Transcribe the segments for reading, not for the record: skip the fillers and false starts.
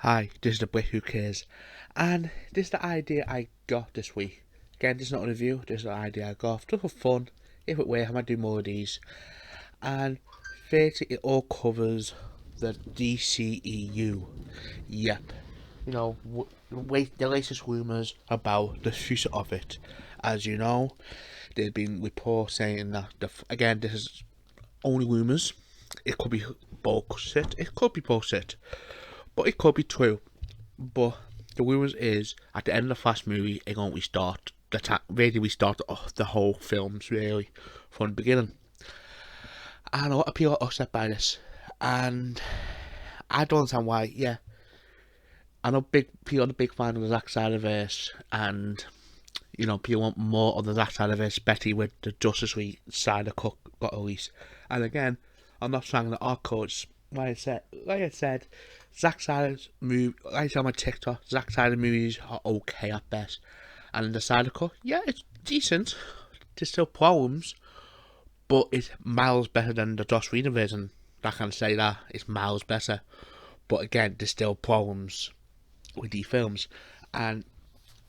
Hi, this is the Brit Who Cares, and this is the idea I got this week. Again, this is not a review, this is an idea I got just for fun. If it were, I might do more of these. And basically, it all covers the DCEU. Yep. The latest rumours about the future of it. As you know, there have been reports saying that, again, this is only rumours. It could be bullshit, it could be bullshit, but it could be true. But the rumours is at the end of the Fast movie, it's going to restart really restart the whole films really from the beginning. And a lot of people are upset by this, and I don't understand why. Yeah, I know big people are the big fan of the Zack Snyder verse, and people want more of the Zack Snyder verse, especially with the Justice League Snyder cut got released. And again, I'm not trying to art codes. Like I said, Zack Snyder's movie, like I said on my TikTok, Zack Snyder movies are okay at best. And in the Snyder cut, yeah, it's decent. There's still problems, but it's miles better than the Joss Whedon version. I can say that it's miles better. But again, there's still problems with these films, and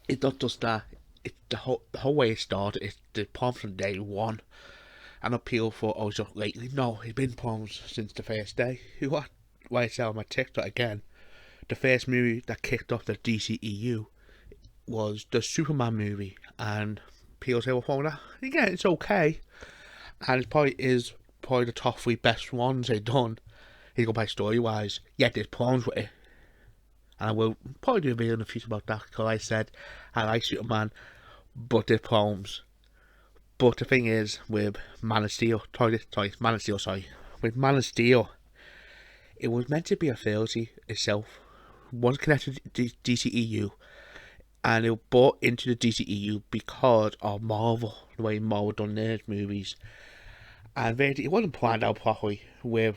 it's not just that. It's the whole way it started. It's the problem from day one. And appeal for just lately. No, it's been problems since the first day. Why I say on my TikTok again, the first movie that kicked off the DCEU was the Superman movie, and people say, "What's wrong with that?" Again, it's okay, and it probably is probably the top three best ones they've done. If you go by story wise, yeah, there's problems with it, and I will probably do a video in the future about that because I said I like Superman, but there's problems. But the thing is, with Man of Steel, with Man of Steel, it was meant to be a trilogy itself. One connected to DCEU, and it was brought into the DCEU because of Marvel, the way Marvel done their movies. And really, it wasn't planned out properly with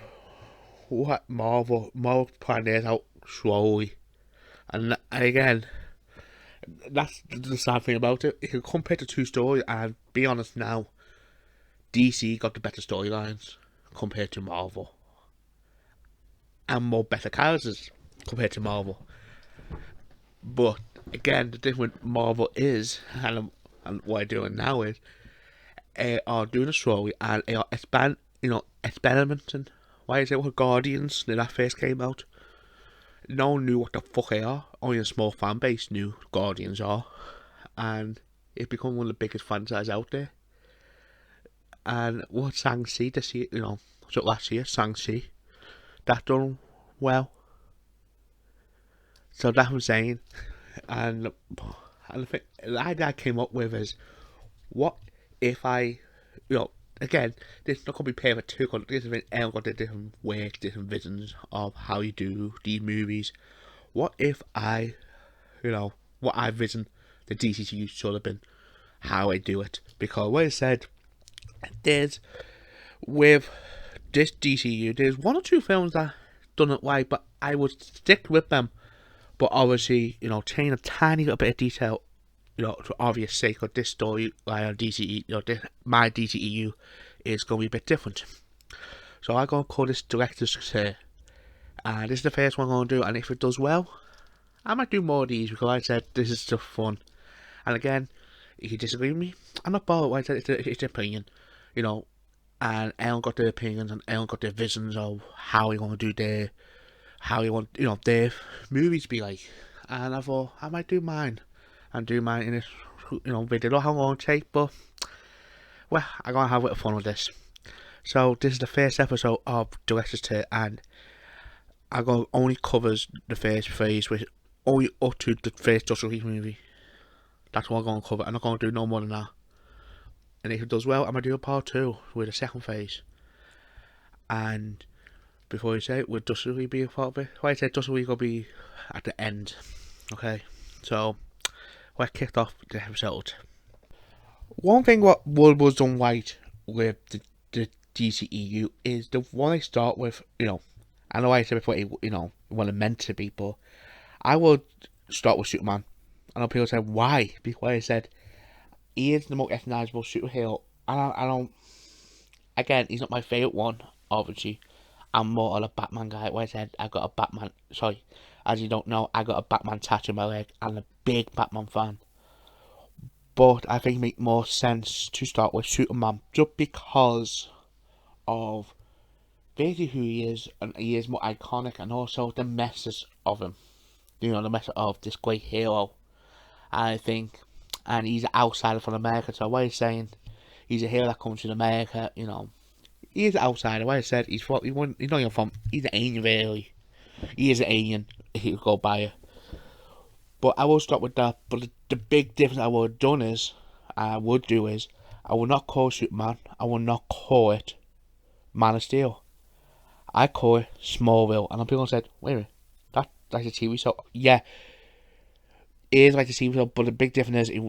what Marvel planned theirs out slowly. And again, that's the sad thing about it. If you compare the two stories, and be honest now, DC got the better storylines compared to Marvel, and more better characters compared to Marvel. But again, the difference with Marvel is, and what I'm doing now is, they are doing a story and they are experimenting. Why is it with Guardians when that first came out? No one knew what the fuck they are. Only a small fan base knew Guardians are, and it's become one of the biggest franchises out there. And what Shang-Chi this year, so last year, Shang-Chi, that done well. So that's what I'm saying. And the idea I came up with is, what if again, this is not going to be perfect too, because everyone got the different ways, different visions of how you do these movies. What if what I vision the DCU should have been, how I do it? Because what I said, there's, with this DCU, there's one or two films that done it right, but I would stick with them. But obviously, change a tiny little bit of detail, for obvious sake of this story, like on DCE, my DCEU is going to be a bit different. So I'm going to call this director's cut, and this is the first one I'm going to do. And if it does well, I might do more of these because, like I said, this is just fun. And again, if you disagree with me, I'm not bothered. Like I said, it's an opinion, and everyone got their opinions and everyone got their visions of how they want to do how you want their movies to be like. And I thought I might do mine and do mine in this video. Not how long it take, but well, I'm gonna have a bit of fun with this. So this is the first episode of Director's Cut, and I'm gonna only covers the first phase, which only up to the first Justice League movie. That's what I'm gonna cover. I'm not gonna do no more than that. And if it does well, I'm gonna do a part two with the second phase. And before you say it, would Justice League be a part of it? Like I said, Justice League will be at the end. Okay, so we kicked off the episode. One thing what was done right with the DCEU is the one I start with. I know I said before, what it meant to be, but I would start with Superman. I know people say why, because I said he is the most recognizable superhero. I don't. Again, he's not my favorite one, obviously. I'm more of a Batman guy. Like I said, I got a Batman. Sorry, As you don't know, I got a Batman tattoo on my leg. I'm a big Batman fan. But I think it makes more sense to start with Superman just because of basically who he is, and he is more iconic, and also the message of him. The message of this great hero. I think, and he's outsider from America, so what he's saying, he's a hero that comes from America, he is an outsider. What I said, he's not even from, he's an alien really. He is an alien, if you go by it. But I will stop with that. But the big difference I would have done is, I would not call it Superman. I will not call it Man of Steel. I call it Smallville. And people said, wait a minute, that's like a TV show. Yeah, it is like a TV show, but the big difference is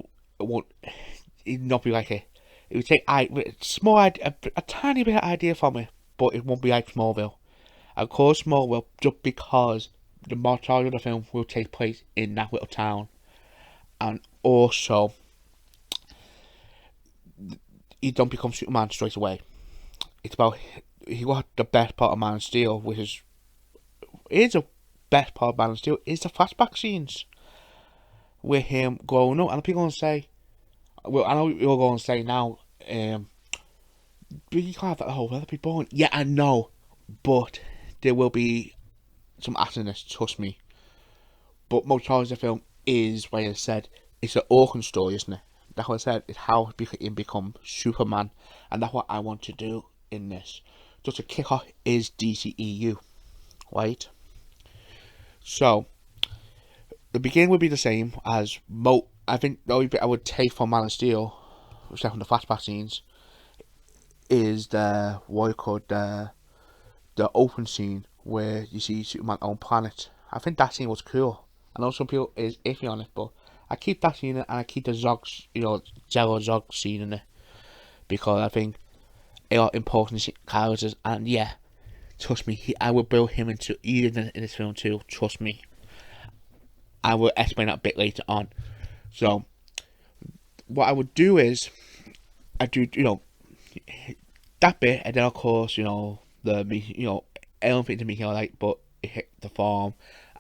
it'd not be like it. It would take a tiny bit of idea from it, but it won't be like Smallville. I call it Smallville just because the majority of the film will take place in that little town, and also he don't become Superman straight away. It's about he got the best part of Man of Steel, which is the best part of Man of Steel is the flashback scenes with him growing up. And people gonna say, well, I know you're going to say now, but you can't have that whole other people born. Yeah, I know, but there will be some action in this, trust me. But most of the film is, like I said, it's an origin story, isn't it? That's what I said, it's how he become Superman, and that's what I want to do in this. Just to kick off is DCEU, right? So, the beginning would be the same as I think the only bit I would take from Man of Steel, except from the flashback scenes, is the open scene where you see Superman on planet. I think that scene was cool. I know some people is iffy on it, but I keep that scene in it, and I keep the Zog, Jello Zog scene in it, because I think they are important characters, and yeah, trust me, I will build him into Eden in this film too. Trust me. I will explain that a bit later on. So, what I would do is, I do, that bit, and then of course, everything to meteorite, but it hit the farm,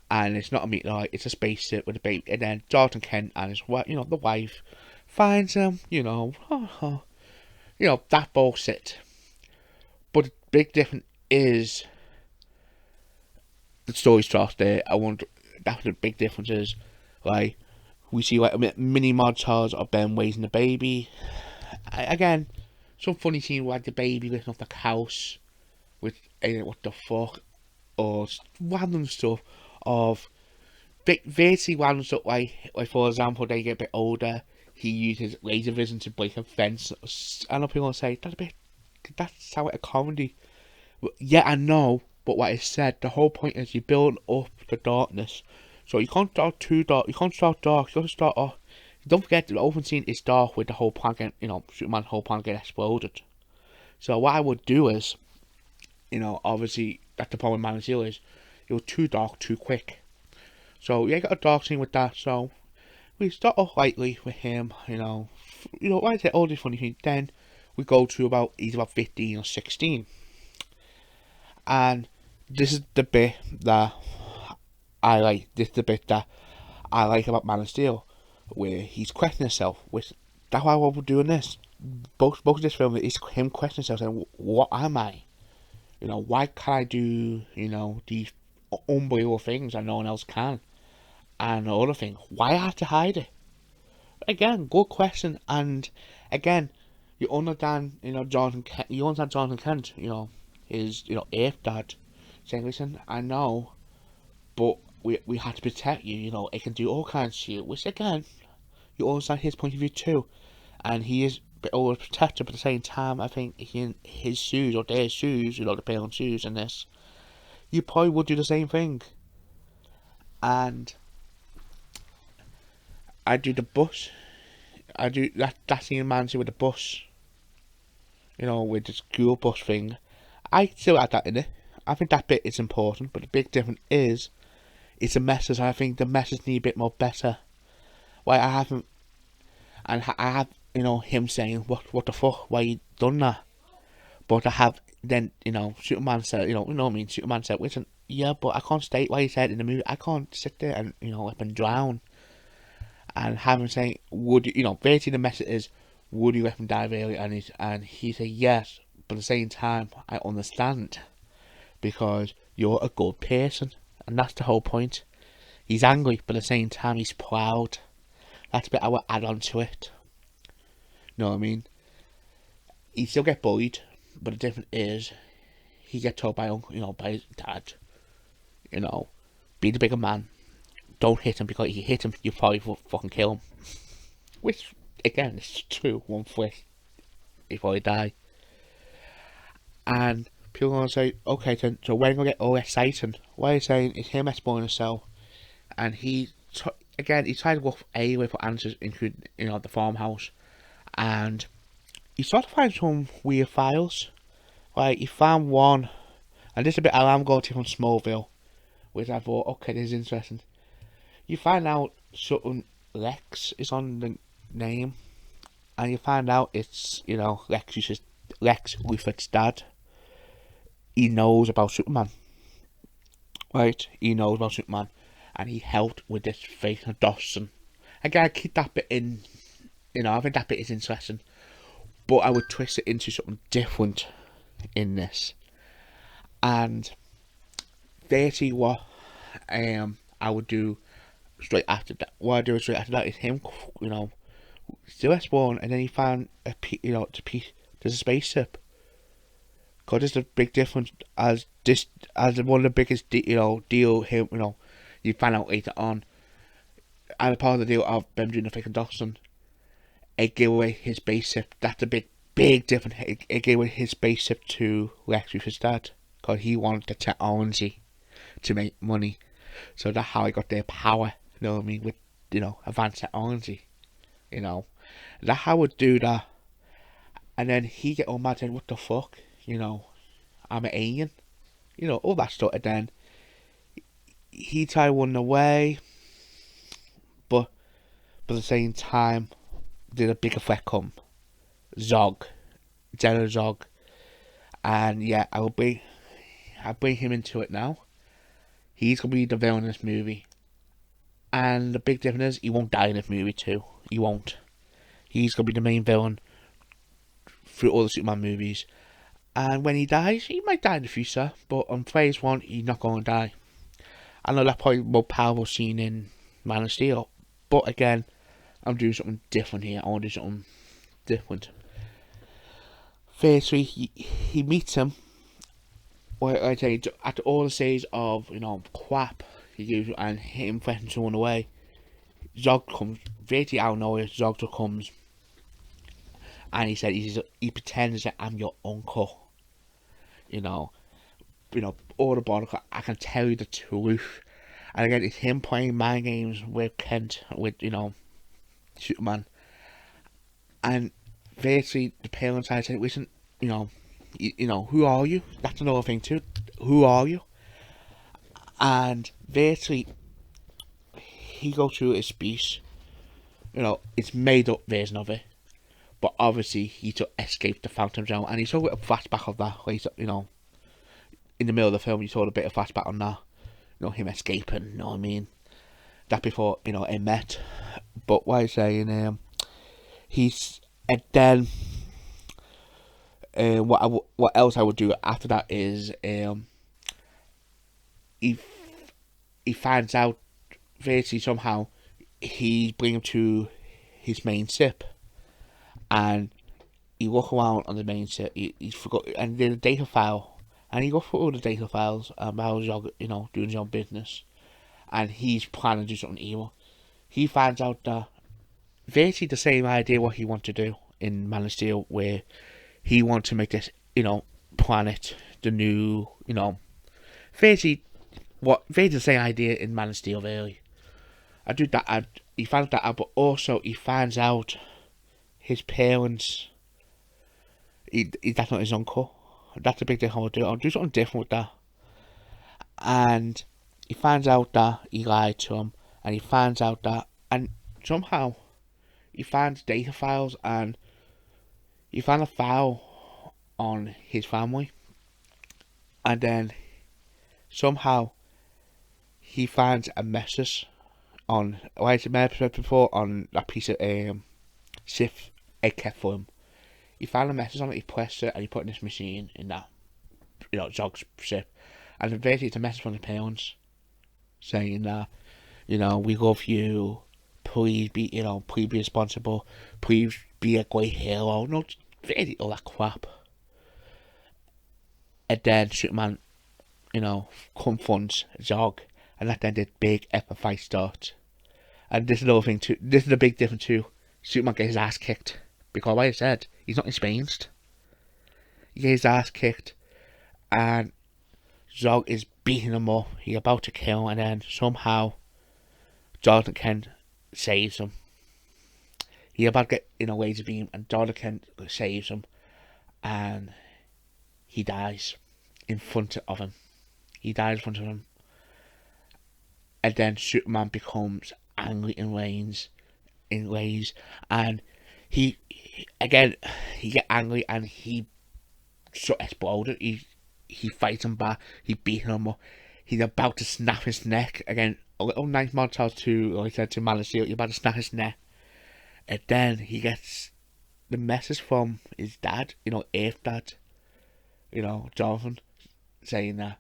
and it's not a meteorite, it's a spaceship with a baby, and then Jonathan Kent and his wife, the wife, finds him, that bullshit. But the big difference is, the story starts there. That's the big difference is, like, we see like a mini montage of Ben raising the baby. Again, some funny scene like the baby lifting off the house with what the fuck, or random stuff of basically random stuff like for example, they get a bit older. He uses laser vision to break a fence. I know people say that's how it's a comedy. Yeah, I know, but what I said, the whole point is you build up the darkness. So you can't start too dark. You can't start dark. You got to start off. Don't forget the open scene is dark with the whole planet. Superman's whole planet get exploded. So what I would do is, obviously that's the problem with Man of Steel is it was too dark too quick. So yeah, you got a dark scene with that. So we start off lightly with him. Like I said, all these funny things. Then we go to he's about 15 or 16, and this is the bit that I like. This is the bit that I like about Man of Steel, where he's questioning himself. That's why we're doing this. Both of this film is him questioning himself, saying, "What am I? Why can't I do these unbelievable things that no one else can?" And the other thing, why I have to hide it? Again, good question. And again, you understand, Jonathan Kent. You understand Jonathan Kent. His Earth dad saying, "Listen, I know, but we have to protect you. It can do all kinds of shit." Which again, you understand his point of view too, and he is a bit overprotective. But at the same time, I think in his shoes or their shoes, the parents' shoes in this, you probably would do the same thing. And I do the bus. I do that scene in Man with the bus. With the school bus thing. I still add that in it. I think that bit is important, but the big difference is, it's a message. I think the message need a bit more better. Why I haven't, and I have him saying what the fuck, why you done that? But I have then, Superman said, you know what I mean? Superman said, listen, yeah, but I can't state what he said in the movie. I can't sit there and, up and drown. And have him saying, would you, basically the message is, would you let him die really? And he said, yes, but at the same time, I understand. Because you're a good person. And that's the whole point. He's angry, but at the same time, he's proud. That's a bit I will add on to it. You know what I mean? He still get bullied, but the difference is he get told by by his dad, be the bigger man. Don't hit him, because if you hit him, you probably fucking kill him. Which again is true. One flick before he die. And people are gonna say, okay, then so when are gonna get all exciting? What are you saying is him exploring himself, and he tried to look anyway for answers, including the farmhouse, and he started to find some weird files. Like, he found one, and this is a bit I'm going to from Smallville, which I thought, okay, this is interesting. You find out something Lex is on the name, and you find out it's, Lex Luthor's dad. He knows about Superman. Right? He knows about Superman, and he helped with this fake Dawson. Again, I keep that bit in, I think that bit is interesting, but I would twist it into something different in this. And basically what I would do straight after that, is him, still exploring, and then he found there's a spaceship. Cause there's a big difference as one of the biggest deal him, you find out later on, and a part of the deal of them doing the fake Dawson, it gave away his spaceship. That's a big difference. It gave away his spaceship to Lex Luthor's dad, because he wanted the technology to make money. So that's how he got their power, you know what I mean, with, advanced technology, That's how I would do that. And then he get all mad saying, what the fuck, I'm an alien, all that stuff. And then he tried running away, but at the same time, did a bigger threat come. General Zog. And yeah, I bring him into it now. He's gonna be the villain in this movie. And the big difference is he won't die in this movie too. He won't. He's gonna be the main villain through all the Superman movies. And when he dies, he might die in the future, but on Phase 1, he's not gonna die. I know that's probably the most powerful scene in Man of Steel, but again, I'm doing something different here. I want to do something different. Phase 3, he meets him. I tell you, after all the stage of crap he gives, and him threatening to run away, Zog comes, basically out of nowhere. Zog just comes, and he said he pretends that I'm your uncle. All the bottom. I can tell you the truth. And again, it's him playing mind games with Kent, with Superman. And basically, the parents side said, listen, who are you? That's another thing too. Who are you? And basically, he goes through his speech. It's made up version of it. But obviously, he took escape the Phantom Zone, and he saw a flashback of that. Where in the middle of the film, you saw a bit of flashback on that. Him escaping. You know what I mean? That before it met. But what I'm saying, he's and then what else I would do after that is he finds out basically somehow he bring him to his main ship. And he walk around on the main set. He forgot, and did a data file, and he go through all the data files about Zog, doing his own business, and he's planning to do something evil. He finds out that basically the same idea what he wanted to do in Man of Steel, where he wanted to make this, planet the new, basically the same idea in Man of Steel. Really, I do that. He finds that out, but also he finds out his parents, that's not his uncle. That's a big thing I would do. I'll do something different with that. And he finds out that he lied to him, and he finds out that, and somehow he finds data files, and he found a file on his family, and then somehow he finds a message on, like I mentioned before, on a piece of shift egg kept for him. He found a message on it, he pressed it, and he put it in this machine in that, Zog's ship. And basically it's a message from the parents saying that, we love you, please be, please be responsible, please be a great hero, no, really all that crap. And then Superman, confronts Zog, and that then the big epic fight starts. And this is another thing too, this is a big difference too, Superman gets his ass kicked, because like I said, he's not experienced. He gets his ass kicked, and Zog is beating him up, he's about to kill, and then somehow Jonathan Kent saves him. He's about to get in a laser beam, and Jonathan Kent saves him, and he dies in front of him. He dies in front of him. And then Superman becomes angry and rains, and he get angry, and he so exploded. He fights him back. He beats him up. He's about to snap his neck again. A little nice montage to, like I said, to Man of Steel. He's about to snap his neck, and then he gets the message from his dad, Earth Dad, Jonathan, saying that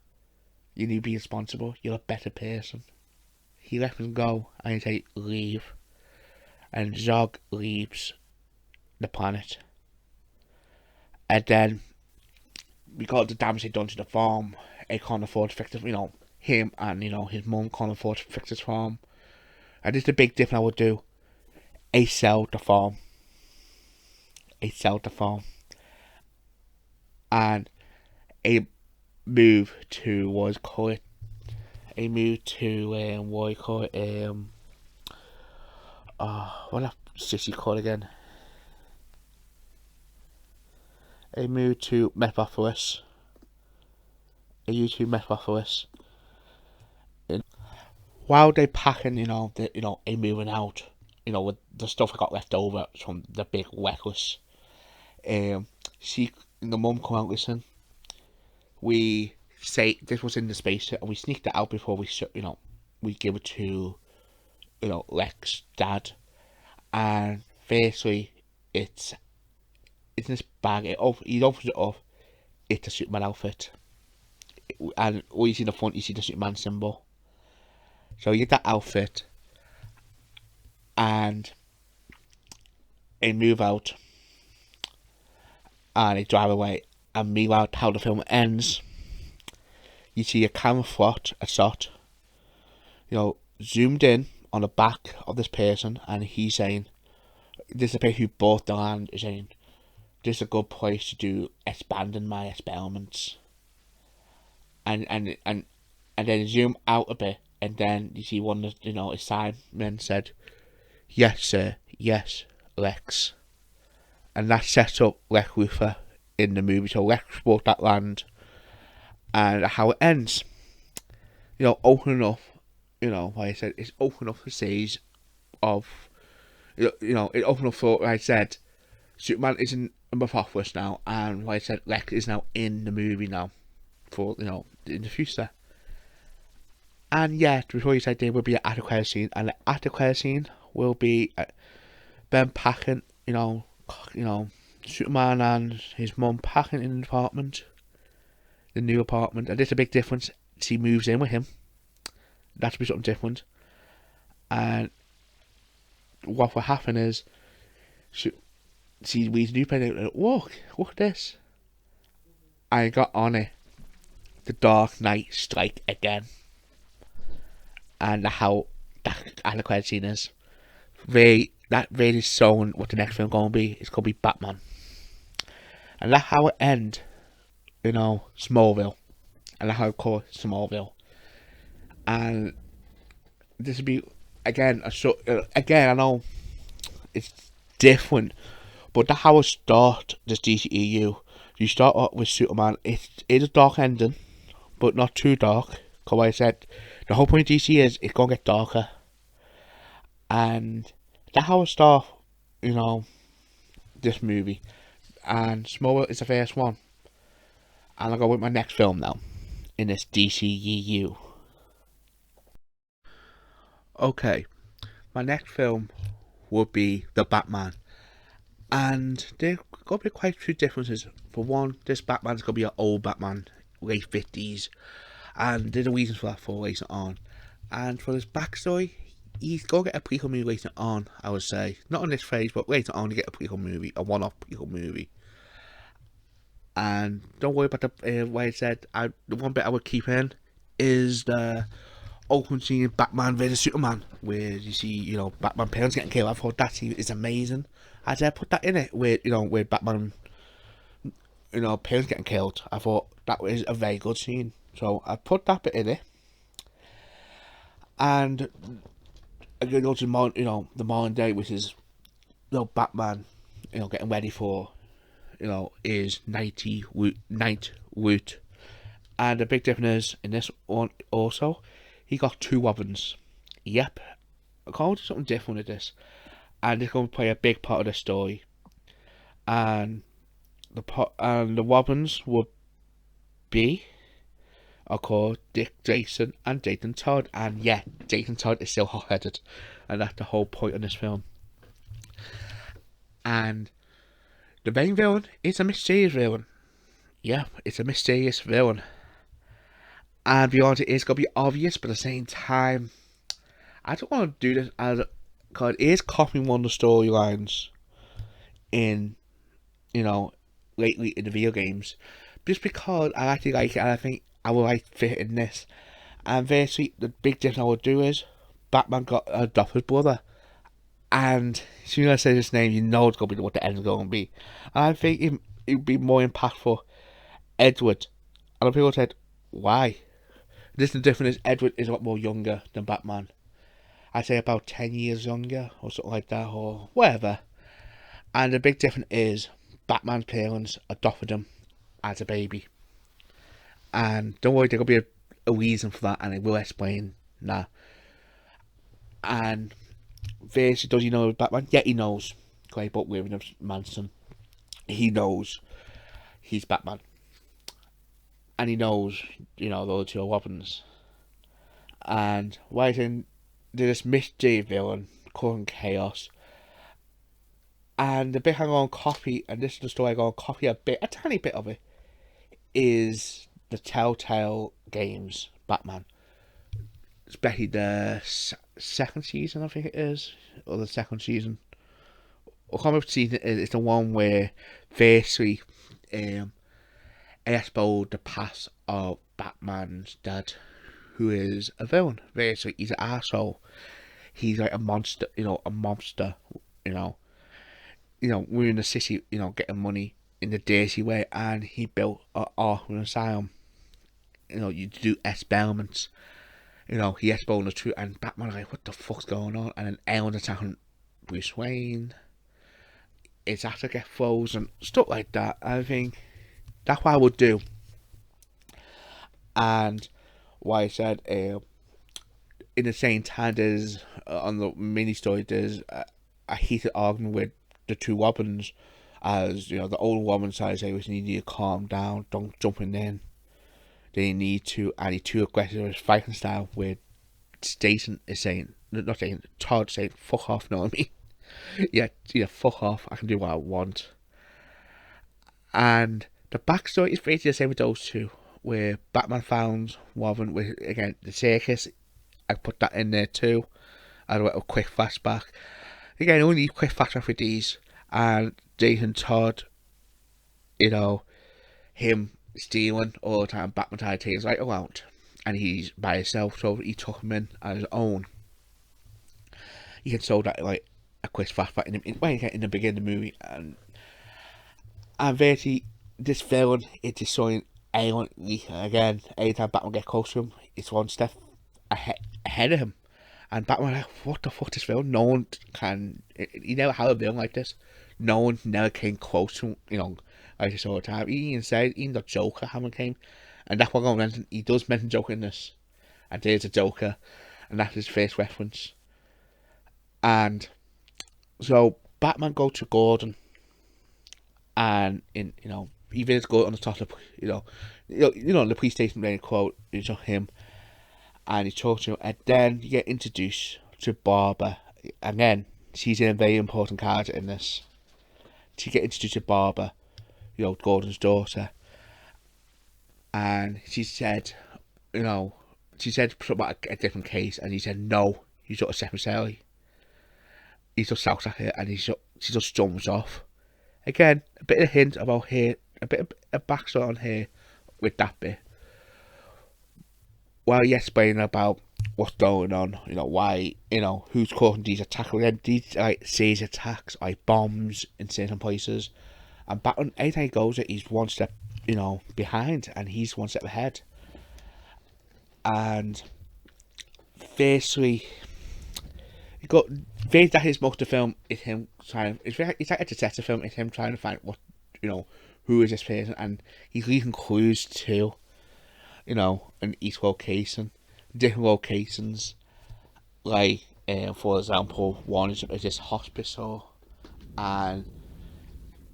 you need to be responsible. You're a better person. He lets him go, and he says, leave. And Zog leaves the planet. And then, because the damage they done to the farm, they can't afford to fix it, him and, his mum can't afford to fix his farm. And this is the big difference I would do. They sell the farm. And they move to, what do you call it? What that city called again? They moved to Metropolis. While they packing, they moving out, with the stuff I got left over from the big reckless. The mum come out, listen, we say this was in the space, and we sneaked it out before we give it to, Lex dad, and basically it's in this bag. He opens it up. It's a Superman outfit, and all you see in the front, you see the Superman symbol. So you get that outfit, and they move out, and they drive away. And meanwhile, how the film ends, you see a camera shot, zoomed in on the back of this person, and he's saying, this is the person who bought the land, is saying, this is a good place to do expanding my experiments. And then zoom out a bit, and then you see one of his sidemen said, yes sir, yes Lex. And that sets up Lex Luthor in the movie. So Lex bought that land, and how it ends, opening up, like I said, it's opening up the stage of, it opened up for, like I said, Superman is in Metropolis now, and like I said, Lex is now in the movie now, for, in the future. And yeah, before you said there will be an after credit scene, and the after credit scene will be Ben packing, Superman and his mum packing in the apartment, the new apartment, and there's a big difference. She moves in with him. That will be something different. And what will happen is, she reads a newspaper and look at this. I got on it. The Dark Knight strike again. And how that after credit scene is. That really showing what the next film going to be. It's going to be Batman. And that's how it ends, Smallville. And that's how it called Smallville. And this will be, again, I know it's different, but that's how it start this DCEU. You start off with Superman. It is a dark ending, but not too dark. Because like I said, the whole point of DC is it's going to get darker. And that's how it starts, this movie. And Smallville is the first one. And I'll go with my next film now. in this DCEU. Okay, my next film would be The Batman. And there got to be quite a few differences. For one, this Batman's going to be an old Batman, late 50s. And there's a reason for that for later on. And for his backstory, he's going to get a prequel movie later on, I would say. Not in this phase, but later on to get a prequel movie, a one-off prequel movie. And don't worry about the way I said. The one bit I would keep in is the open scene of Batman vs Superman, where you see, Batman parents getting killed. I thought that scene is amazing. I did put that in it, where where Batman, parents getting killed. I thought that was a very good scene, so I put that bit in it. And I go to the modern day, which is Batman, getting ready for is night route. And the big difference is in this one also, he got two weapons. Yep, I'm going to do something different with this, and it's going to play a big part of the story. And the weapons would be, of course, Dick Jason and Dayton Todd. And yeah, Dayton Todd is still hot-headed, and that's the whole point of this film. And the main villain is a mysterious villain. Yeah, it's a mysterious villain. And beyond it is going to be obvious, but at the same time, I don't want to do this because it is copying one of the storylines in, lately in the video games. Just because I actually like it, and I think I will like fit in this. And basically, the big difference I would do is Batman got an adopted brother. And as soon as I say this name, you know it's going to be what the end's going to be. And I think it would be more impactful. Edward. And people said, why? This is the difference. Edward is a lot more younger than Batman. I'd say about 10 years younger, or something like that, or whatever. And the big difference is Batman's parents adopted him as a baby. And don't worry, there'll be a reason for that, and it will explain that. And basically, does he know Batman? Yeah, he knows. Okay, but William Manson, he knows he's Batman. And he knows, those two weapons. And right in this mystery villain causing chaos. And the bit I'm going to copy, and this is the story I'm going to copy a tiny bit of it, is the Telltale Games Batman. Especially the second season, I think it is, or the second season. I can't remember which season it is. It's the one where basically exposed the past of Batman's dad, who is a villain. Basically, he's an asshole. He's like a monster, a monster, we're in the city, getting money in the dirty way, and he built an Arkham Asylum, you do experiments, he exposed the truth, and Batman like, what the fuck's going on? And then everyone's attacking Bruce Wayne, his actor get frozen, stuff like that. I think that's what I would do. And why I said, in the same time, there's, on the mini story, there's a heated argument with the two weapons, as the old woman side say, you need to calm down, don't jump in. They need to, and he's too aggressive fighting style, where Jason is saying, not saying, Todd saying, fuck off, know what I mean? yeah, fuck off, I can do what I want. And the backstory is basically the same with those two, where Batman found Robin with, again, the circus. I put that in there too. I do a quick flashback. Again, only quick flashback with these. And Jason Todd, him stealing all the time. Batman tried to take his right around, and he's by himself, so he took him in on his own. You can show that like a quick flashback in the beginning of the movie, and basically this villain is destroying anyone. Again, anytime Batman gets close to him, it's one step ahead of him. And Batman like, what the fuck, this villain? No one can. You never had a villain like this. No one never came close to him, like this all the time. He even said, even the Joker haven't came. And that's what I'm going to mention. He does mention Joker in this. And there's a Joker. And that's his first reference. And so Batman goes to Gordon. And he did go on the top of the police station, then quote, him, and he talks to him, and then you get introduced to Barbara. Again, she's a very important character in this. To get introduced to Barbara, Gordon's daughter, and she said, something about a different case, and he said, no, you sort of secretary. He just shouts at her, and she just storms off. Again, a bit of a hint about her, a bit of a backstory on her with that bit. While he explaining about what's going on, why, who's causing these attacks. Again, these series attacks, bombs in certain places. And Batman, anytime he goes, he's one step, behind, and he's one step ahead. And firstly, that his most of the film is him trying. It's like a detective film. It's him trying to find what, who is this person, and he's leaving clues to, in each location, different locations. Like, for example, one is this hospital, and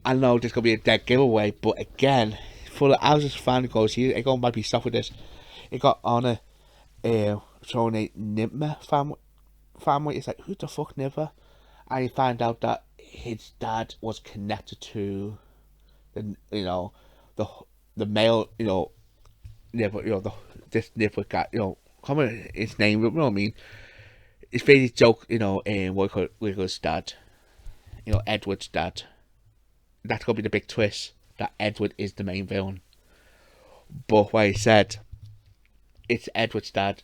I know this could be a dead giveaway, but again, for the Alice fan who goes here, it going might be stuff with this. It got on a showing a Nimmer family. It's like, who the fuck Nimmer? And you find out that his dad was connected to the male Nimmer, this Nimmer guy, come on his name, you know what I mean? It's very joke, what we call his dad, Edward's dad. That's gonna be the big twist, that Edward is the main villain. But what he said, it's Edward's dad,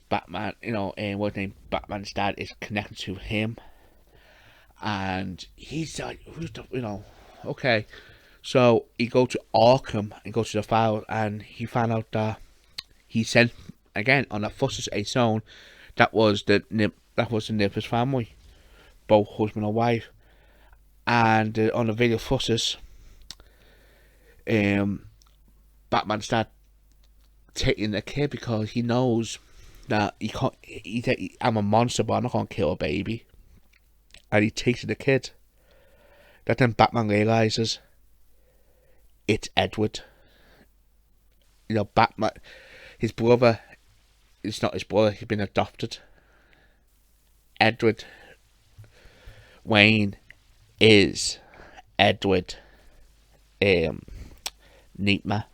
Batman, what's his name? Batman's dad is connected to him, and he's like, who's the, okay. So he go to Arkham and go to the file, and he found out that he sent again on a footage a zone that was the Nipper's family, both husband and wife, and on the video footage, Batman started taking the kid because he knows that he can't. I'm a monster, but I'm not gonna kill a baby, and he takes the kid. That then Batman realizes it's Edward. Batman, his brother. It's not his brother. He's been adopted. Edward Wayne is Edward Neatma,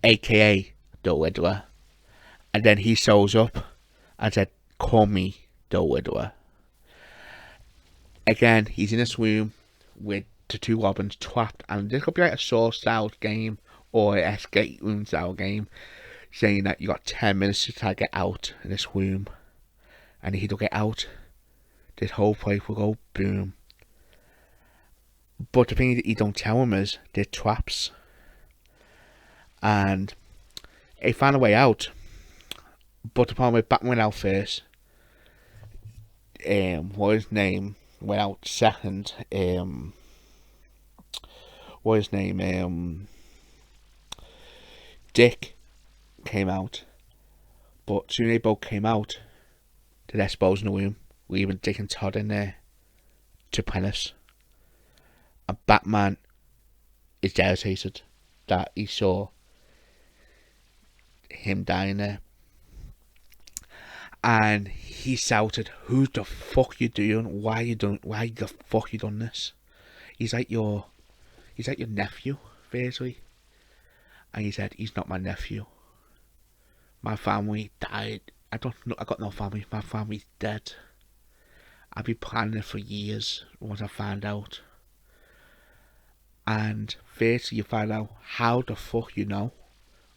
aka the Riddler. And then he shows up and said, call me the Riddler. Again, he's in this room with the two Robins trapped, and this could be like a Saw style game or an escape room style game, saying that you got 10 minutes to try to get out in this room. And if you don't get out, this whole place will go boom. But the thing that you don't tell him is they're traps. And he found a way out. But the problem with Batman went out first. What his name went out second. What his name? Dick came out. But soon they both came out, they exposed in the room, leaving Dick and Todd in there to punish. And Batman is devastated that he saw him dying there. And he shouted, who the fuck you doing? Why the fuck you done this? He's like your nephew, basically. And he said, he's not my nephew. My family died. I got no family. My family's dead. I've been planning it for years once I found out. And first you find out how the fuck you know.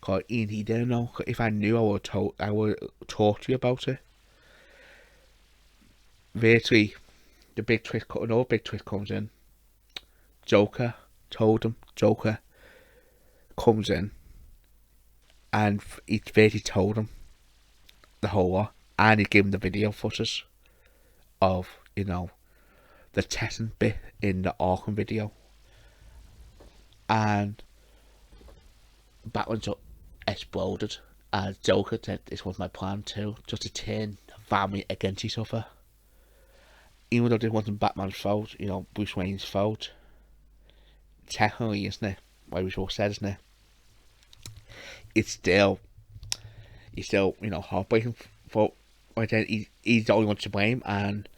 Cause he didn't know. Cause if I knew, I would talk to you about it. Virtually, another big twist comes in. Joker told him. Joker comes in, and he virtually told him the whole lot, and he gave him the video footage of the testing bit in the Arkham video, and Batman just exploded. As Joker said, this was my plan too, just to turn family against each other. Even though this wasn't Batman's fault, Bruce Wayne's fault, technically, isn't it? Like we all said, isn't it? It's still heartbreaking for. But then he's the only one to blame, and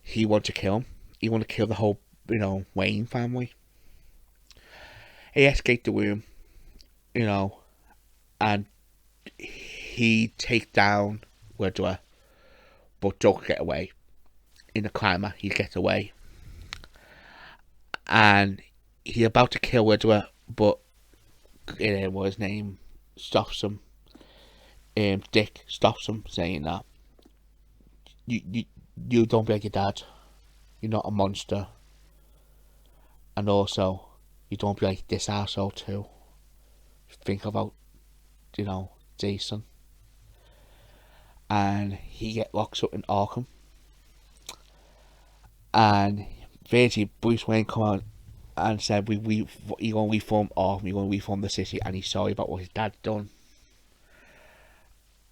he wanted to kill him. He wanted to kill the whole Wayne family. He escaped the room, and he take down Riddler, but don't get away. In the climax, he gets away, and he's about to kill Riddler, but what his name stops him. Dick stops him, saying that you don't be like your dad. You're not a monster, and also you don't be like this asshole too. Think about Jason, and he get locked up in Arkham, and basically Bruce Wayne come out and said he gonna reform Arkham, he gonna reform the city, and he's sorry about what his dad done,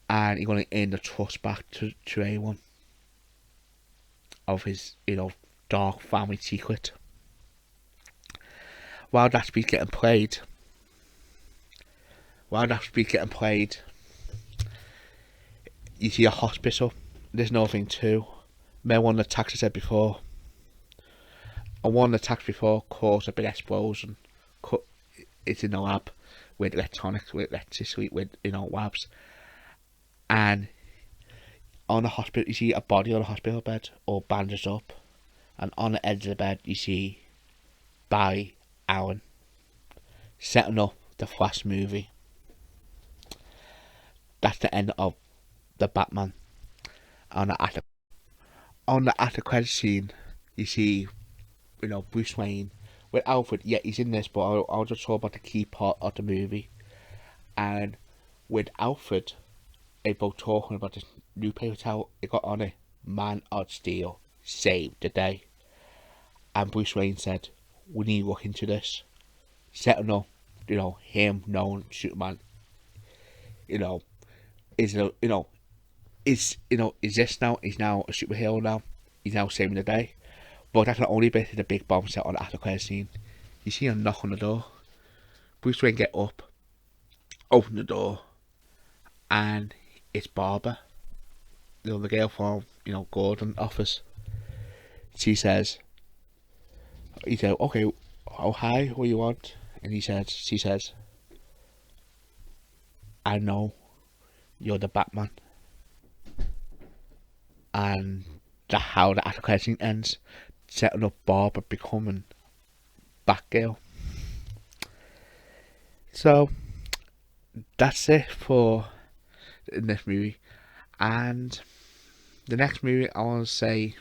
and he's gonna earn the trust back to everyone of his dark family secret. While that speech getting played, you see a hospital. There's nothing too. Remember one of the attacks I said before? And one of the attacks before caused a big explosion. It's in the lab with electronics, with electricity, with labs. And on the hospital, you see a body on a hospital bed, all bandaged up. And on the edge of the bed, you see Barry Allen setting up the Flash movie. That's the end of the Batman. On the after credit scene, you see, Bruce Wayne with Alfred. Yeah, he's in this, but I'll just talk about the key part of the movie. And with Alfred, they both talking about this new paper towel. It got on it, Man of Steel saved the day. And Bruce Wayne said, we need to look into this. Setting up, him knowing Superman, is this now? He's now a superhero now. He's now saving the day. But that's not only bit of the big bomb set on the after credit scene. You see a knock on the door. Bruce Wayne get up, open the door, and it's Barbara. The girl from Gordon office. He says, okay, oh hi, what do you want? And she says, I know you're the Batman. And how the after credit scene ends, setting up Barbara becoming Batgirl. So that's it for in this movie, and the next movie I want to say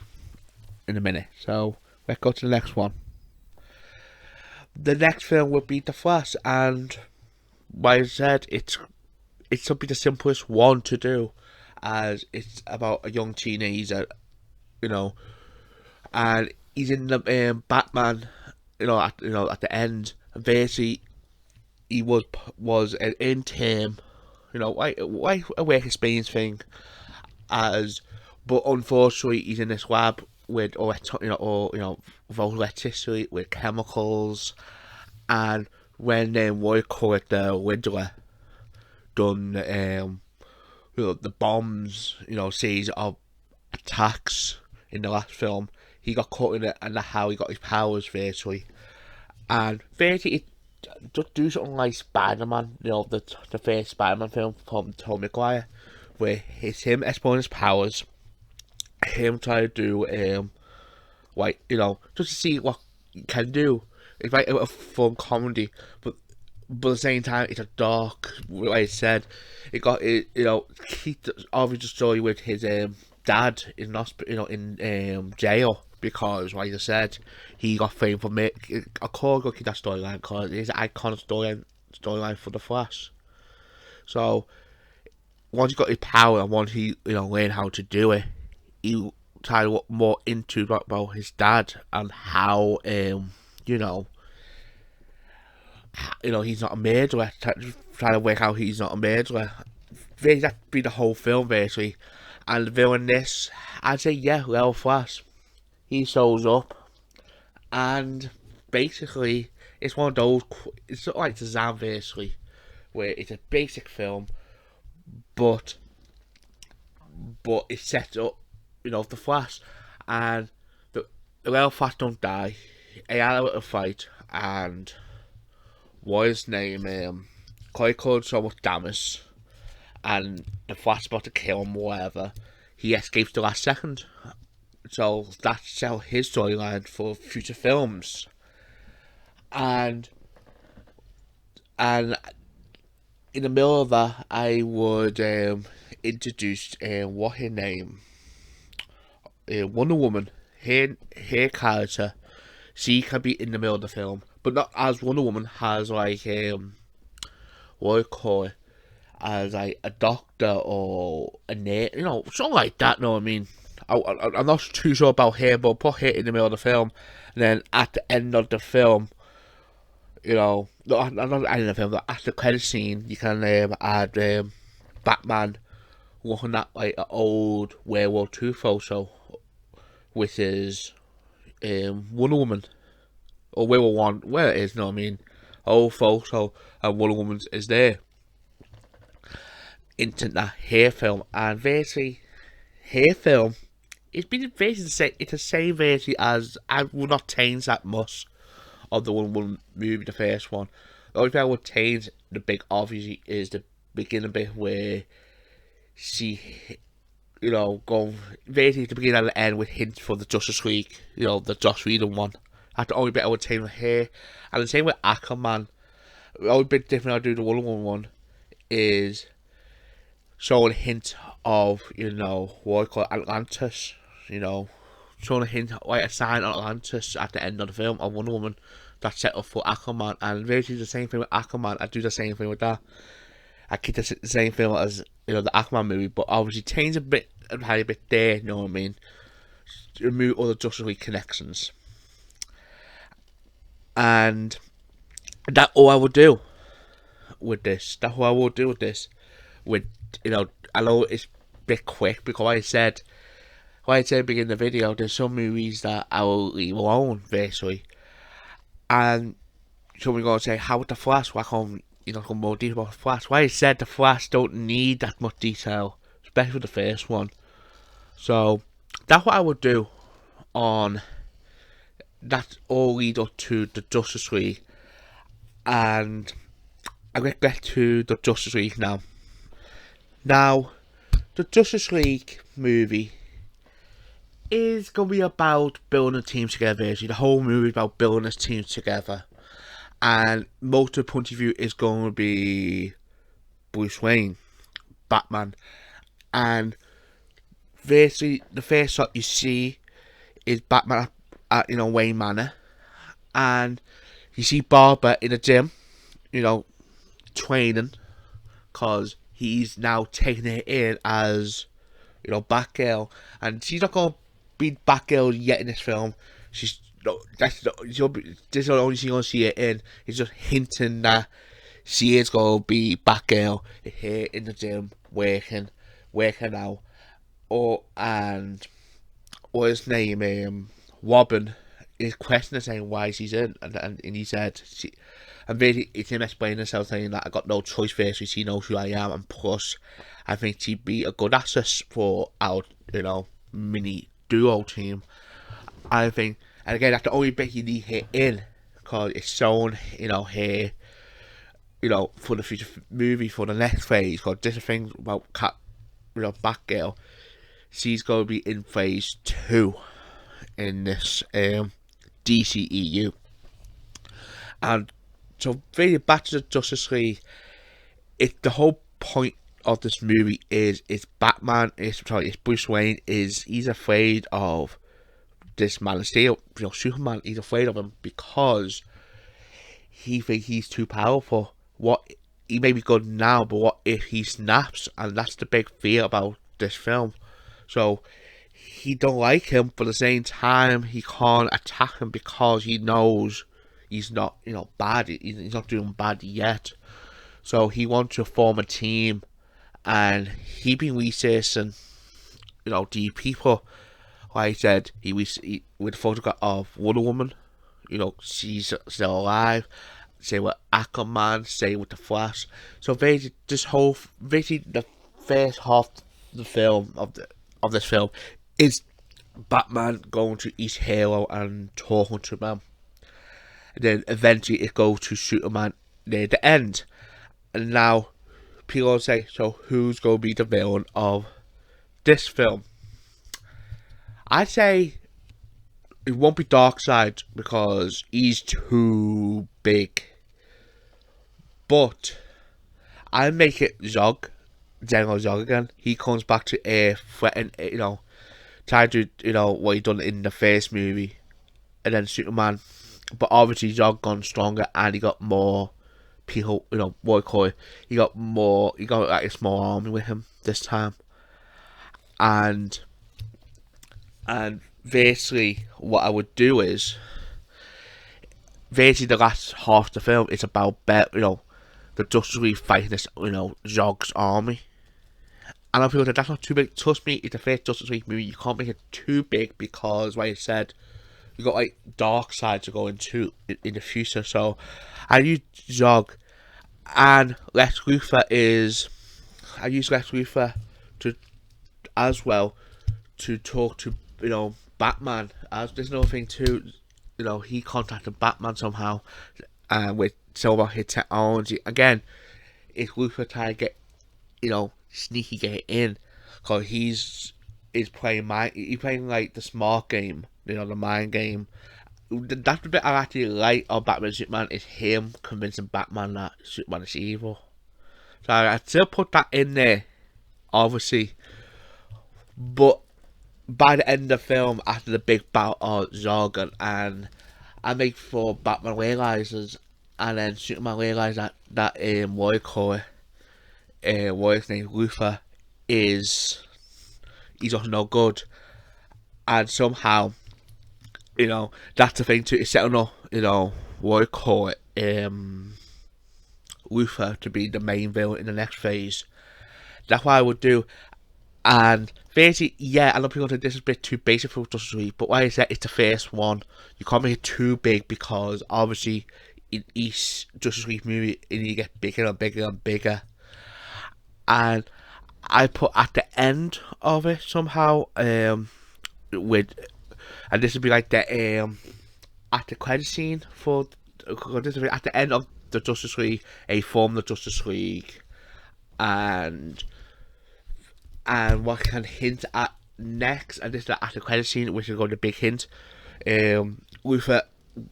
in a minute. So let's go to the next one. The next film will be The Flash, and like I said, it's something the simplest one to do, as it's about a young teenager, and he's in the Batman, at the end. Basically, he was an intern, like a work experience thing, but unfortunately he's in this lab with with electricity, with chemicals, and when what call it, the Riddler done the bombs, series of attacks in the last film, he got caught in it, and that's how he got his powers virtually. And basically it just do something like Spider-Man, the first Spider-Man film from Tobey Maguire, where it's him exploring his powers, him trying to do just to see what he can do. It's like a fun comedy, but at the same time it's a dark, like I said, he obviously the story with his dad in hospital, in jail, because like I said, he got framed for a call go keep that storyline because it's an iconic storyline for the Flash. So once he got his power and once he learned how to do it, he tried to look more into about his dad and how he's not a murderer. Trying to work out he's not a murderer. That'd be the whole film basically. And the villain this, I'd say Lil Flash. He shows up, and basically it's one of those. It's sort of like Shazam, basically, where it's a basic film, but it sets up, the Flash, and the Flash don't die. He had a little fight, and what his name, quite caused so much damage, and the Flash about to kill him, whatever. He escapes the last second, so that's how his storyline for future films, and in the middle of that, I would introduce what her name, Wonder Woman, her character. She can be in the middle of the film, but not as Wonder Woman, has like what do you call it, as like a doctor or a nurse, something like that. Know what I mean? I'm not too sure about her, but put her in the middle of the film, and then at the end of the film, not at the end of the film, but at the credit scene, you can add Batman looking at like an old World War II photo with his Wonder Woman, or World War One, where it is, know what I mean? Old photo, and Wonder Woman is there. Into that hair film, and basically, hair film, it's been basically the same. It's the same basically as, I will not change that much of the Wonder Woman movie, the first one. The only thing I would change, the big obviously, is the beginning bit where she, go basically the beginning and the end with hints for the Justice League, the Joss Whedon one. That's the only bit I would change with her. And the same with Aquaman. The only bit different I do the Wonder Woman one is showing a hint of, what I call Atlantis, showing a hint, like a sign on Atlantis at the end of the film of Wonder Woman that's set up for Aquaman. And basically the same thing with Aquaman, I do the same thing with that. I keep the same film as, the Aquaman movie, but obviously change a tiny bit there, you know what I mean? Remove all the Justice League connections. And that's all I would do with this. That's what I will do with this. With, I know it's a bit quick, because like I said beginning of the video, there's some movies that I will leave alone, basically. And someone's going to say, how with the Flash? Why can't go more detail about the Flash? Like I said, the Flash don't need that much detail, especially with the first one. So that's what I would do on that, all lead up to the Justice League. And I'm going to get to the Justice League now. Now, the Justice League movie is going to be about building a team together. Basically. The whole movie is about building this team together. And most of the point of view is going to be Bruce Wayne, Batman. And basically, the first shot you see is Batman at Wayne Manor. And you see Barbara in a gym, training, because he's now taking her in as, Batgirl. And she's not going to be Batgirl yet in this film. This is the only thing you're going to see her in. It's just hinting that she is going to be Batgirl here in the gym, working out. And what his name, Robin, is questioning, saying why she's in, and he said, and basically it's him explaining himself, saying that I got no choice, basically she knows who I am, and plus I think she'd be a good asset for our mini duo team. I think, and again, that's the only bit you need her in, because it's shown her for the future movie, for the next phase, because this is thing about Batgirl, she's going to be in phase 2 in this DCEU. And so really back to the Justice League, the whole point of this movie is it's Bruce Wayne, he's afraid of this Man of Steel, Superman. He's afraid of him because he thinks he's too powerful. He may be good now, but what if he snaps? And that's the big fear about this film. So he don't like him, but at the same time he can't attack him because he knows he's not bad. He's not doing bad yet. So he wants to form a team, and he been researching the people. Like I said, he with a photograph of Wonder Woman, she's still alive. Same with Aquaman, same with the Flash. So basically, the first half of the film of this film is Batman going to each hero and talking to them. And then eventually it goes to Superman near the end. And now people say, so who's going to be the villain of this film? I'd say it won't be Darkseid because he's too big. But I make it General Zog again. He comes back to Earth, trying to what he done in the first movie, and then Superman. But obviously Zog gone stronger and he got more people. He got like a small army with him this time, and basically what I would do is basically the last half of the film is about the Justice League fighting this Zog's army. And I feel that that's not too big. Trust me, it's the first Justice League movie. You can't make it too big because, like I said, you got like Darkseid to go into in the future. So I use Zog, and Lex Luthor to as well to talk to Batman. As there's another thing too, he contacted Batman somehow, with Silver his technology again. It's Luthor trying to get sneaky get in, because he's playing like the smart game, the mind game. That's the bit I actually like of Batman and Superman, is him convincing Batman that Superman is evil. So I'd still put that in there, obviously. But by the end of the film, after the big battle of Zog, and I make sure Batman realizes, and then Superman realizes that what do you call it? What his name, Luthor, he's also no good, and somehow, that's the thing too. It's setting up, what do you call it, Luthor to be the main villain in the next phase. That's what I would do. And basically, yeah, I know people think this is a bit too basic for Justice League, but like I said, it's the first one. You can't make it too big because obviously in each Justice League movie, you get bigger and bigger and bigger. And I put at the end of it somehow, and this would be like the at the credit scene for this would be at the end of the Justice League, a form the Justice League, and what can hint at next, and this is at the credit scene, which is going to be a big hint. Luthor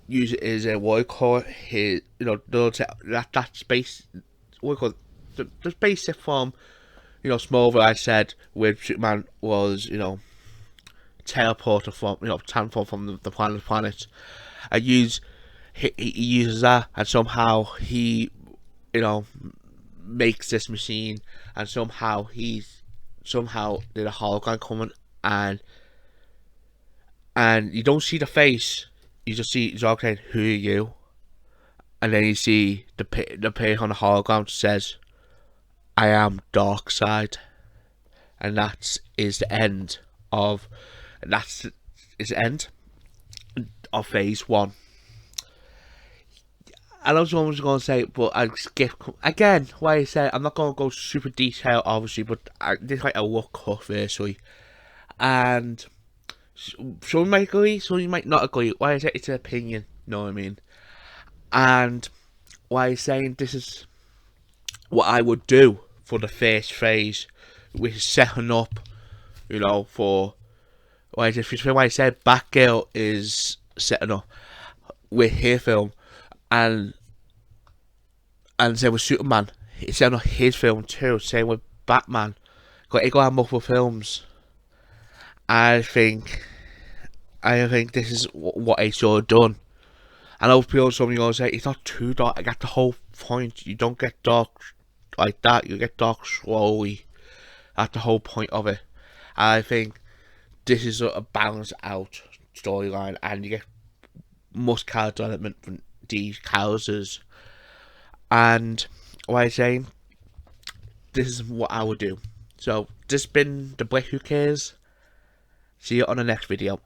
use it as a what you call it, his that space, what you call it, the basic from Smallville. I said where Superman was teleported from transformed from the planet. He uses that, and somehow he makes this machine, and somehow did a hologram coming, and you don't see the face, you just see Zog saying, "Who are you?" And then you see the page on the hologram says, "I am Darkseid," and that is the end of phase one. I know someone was going to say, but I skip again. Why I said I'm not going to go super detailed, obviously, but this is like a look cut firstly, and some might agree, some might not agree. Why I say it's an opinion, you know what I mean? And why I'm saying this is what I would do for the first phase, which is setting up, for why I said Batgirl is setting up with her film, and same with Superman, it's setting up his film too. Same with Batman, got to have multiple films. I think this is what I should have done. I know people, some are going to say it's not too dark. I got the whole point. You don't get dark like that. You get dark slowly. That's the whole point of it. And I think this is a balanced out storyline, and you get most character development from these characters. And what I'm saying, this is what I would do. So this has been the Blake Who Cares. See you on the next video.